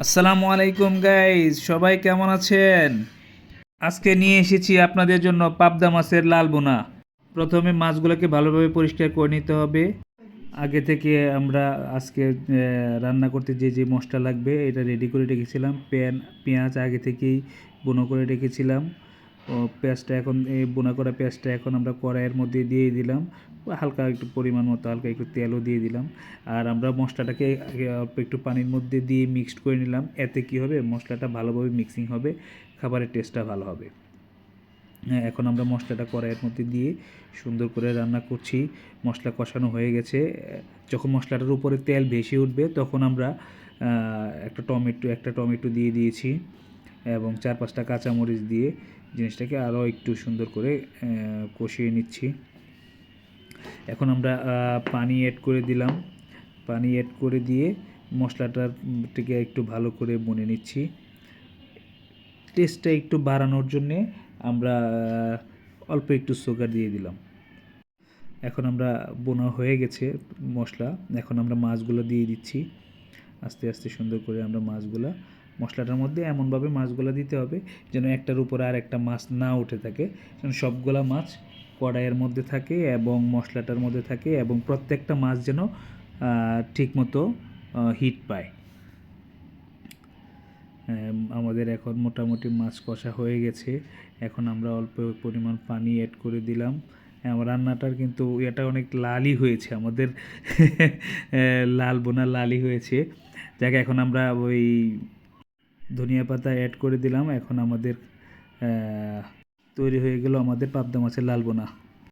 আসসালামু আলাইকুম গাইস, সবাই কেমন আছেন? আজকে নিয়ে এসেছি আপনাদের জন্য পাবদা মাছের লাল বোনা। প্রথমে মাছগুলোকে ভালোভাবে পরিষ্কার করে নিতে হবে। আগে থেকে আমরা আজকে রান্না করতে যে যে মশলা লাগবে এটা রেডি করে রেখেছিলাম। পেঁয়াজ আগে থেকেই বুনো করে রেখেছিলাম। ও পেঁয়াজটা এখন এই বোনা করা পেঁয়াজটা এখন আমরা কড়াইয়ের মধ্যে দিয়ে দিলাম। হালকা একটু পরিমাণ মতো হালকা একটু তেলও দিয়ে দিলাম। আর আমরা মশলাটাকে অল্প একটু পানির মধ্যে দিয়ে মিক্সড করে নিলাম। এতে কী হবে, মশলাটা ভালোভাবে মিক্সিং হবে, খাবারের টেস্টটা ভালো হবে। এখন আমরা মশলাটা কড়াইয়ের মধ্যে দিয়ে সুন্দর করে রান্না করছি। মশলা কষানো হয়ে গেছে। যখন মশলাটার উপরে তেল ভেসে উঠবে তখন আমরা একটা টমেটো দিয়ে দিয়েছি এবং 4-5টা কাঁচামরিচ দিয়ে জিনিসটাকে আরও একটু সুন্দর করে কষিয়ে নিচ্ছি। এখন আমরা পানি অ্যাড করে দিলাম। পানি অ্যাড করে দিয়ে মশলাটাকে একটু ভালো করে বনে নিচ্ছি। টেস্টটা একটু বাড়ানোর জন্যে আমরা অল্প একটু সুগার দিয়ে দিলাম। এখন আমরা বোনা হয়ে গেছে মশলা। এখন আমরা মাছগুলো দিয়ে দিচ্ছি। আস্তে আস্তে সুন্দর করে আমরা মশলাটার মধ্যে এমনভাবে মাছগুলো দিতে হবে যেন একটার উপরে আর একটা মাছ না উঠে থাকে, যেন সবগুলা মাছ কড়াইয়ের মধ্যে থাকে এবং মশলাটার মধ্যে থাকে এবং প্রত্যেকটা মাছ যেন ঠিকমতো হিট পায়। আমাদের এখন মোটামুটি মাছ কষা হয়ে গেছে। এখন আমরা অল্প পরিমাণ পানি অ্যাড করে দিলাম। আমার রান্নাটার কিন্তু এটা অনেক লালই হয়েছে আমাদের লাল বোনা লালই হয়েছে। যাকে এখন আমরা ওই ধনিয়া পাতা অ্যাড করে দিলাম। এখন আমাদের তৈরি হয়ে গেল আমাদের পাবদা মাছের লাল বোনা।